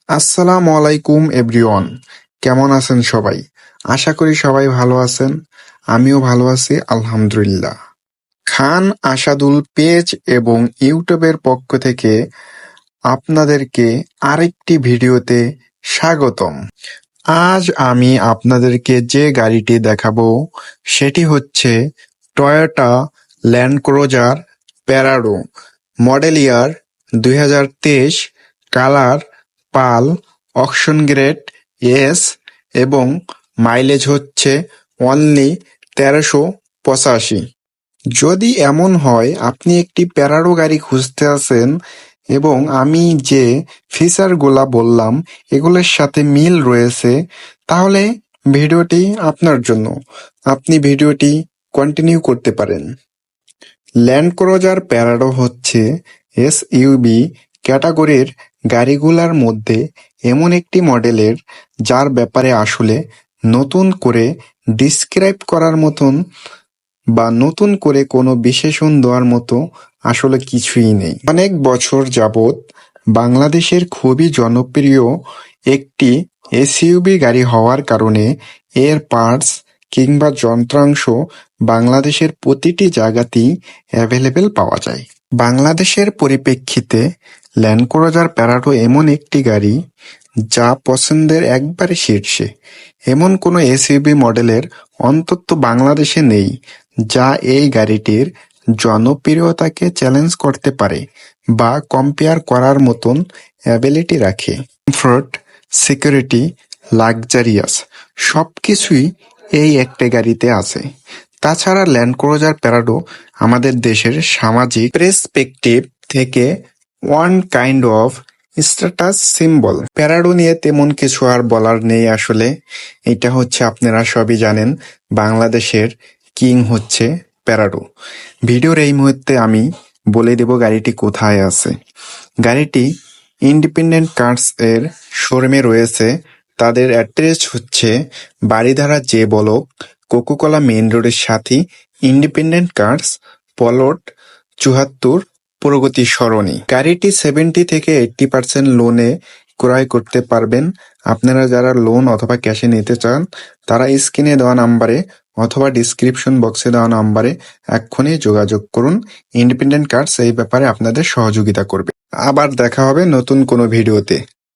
আসসালামু আলাইকুম এভরিওয়ান। কেমন আছেন সবাই? আশা করি সবাই ভালো আছেন। আমিও ভালো আছি আলহামদুলিল্লাহ। খান আসাদুল পেজ এবং ইউটিউবের পক্ষ থেকে আপনাদেরকে আরেকটি ভিডিওতে স্বাগতম। আজ আমি আপনাদেরকে যে গাড়িটি দেখাবো সেটি হচ্ছে Toyota land cruiser Prado, model ইয়ার 2023, কালার পাল, অকশন গ্রেড এস এবং মাইলেজ হচ্ছে অনলি 1385। যদি এমন হয় আপনি একটি প্যারাডো গাড়ি খুঁজতে আছেন এবং আমি যে ফিচারগুলা বললাম এগুলোর সাথে মিল রয়েছে, তাহলে ভিডিওটি আপনার জন্য। আপনি ভিডিওটি কন্টিনিউ করতে পারেন। ল্যান্ড ক্রুজার প্যারাডো হচ্ছে এসইউভি ক্যাটাগরির গাড়িগুলার মধ্যে এমন একটি মডেলের যার ব্যাপারে আসলে নতুন করে ডিসক্রাইব করার মতন বা নতুন করে কোনো বিশেষণ দেওয়ার মতো আসলে কিছুই নেই। অনেক বছর যাবৎ বাংলাদেশের খুবই জনপ্রিয় একটি এসইউভি গাড়ি হওয়ার কারণে এর পার্টস কিংবা যন্ত্রাংশ বাংলাদেশের প্রতিটি জায়গাতেই অ্যাভেলেবেল পাওয়া যায়। বাংলাদেশের পরিপ্রেক্ষিতে ল্যান্ড ক্রুজার প্যারাডো এমন একটি গাড়ি যা পছন্দের একবারে শীর্ষে। এমন কোনো এসইউভি মডেলের অন্তত বাংলাদেশে নেই যা এই গাড়িটির জনপ্রিয়তাকে চ্যালেঞ্জ করতে পারে বা কম্পেয়ার করার মতন অ্যাবিলিটি রাখে। কমফোর্ট, সিকিউরিটি, লাক্সারিয়াস সবকিছুই এই একটা গাড়িতে আছে। তাছাড়া ল্যান্ড ক্রুজার প্যারাডো আমাদের দেশের সামাজিক পার্সপেক্টিভ থেকে one kind of status symbol. Prado নিয়ে তেমন কিছু আর বলার নেই আসলে। এটা হচ্ছে আপনারা সবই জানেন, বাংলাদেশের কিং হচ্ছে প্যারাডো। ভিডিওর এই মুহূর্তে আমি বলে দেব গাড়িটি কোথায় আছে। গাড়িটি ইন্ডিপেন্ডেন্ট কার্স এর শোরুমে রয়েছে। তাদের অ্যাড্রেস হচ্ছে বারিধারা যে ব্লক, কোকোকোলা মেইন রোডের সাথে ইন্ডিপেন্ডেন্ট কার্স, প্লট 74, প্রগতি সরণি। গাড়িটি 70 থেকে 80% লোনে ক্রয় করতে পারবেন। আপনারা যারা লোন অথবা ক্যাশে নিতে চান তারা স্ক্রিনে দেওয়া নাম্বারে অথবা ডিসক্রিপশন বক্সে দেওয়া নাম্বারে এক্ষুনি যোগাযোগ করুন। ইন্ডিপেন্ডেন্ট কার্স এই ব্যাপারে আপনাদের সহযোগিতা করবে। আবার দেখা হবে নতুন কোনো ভিডিওতে।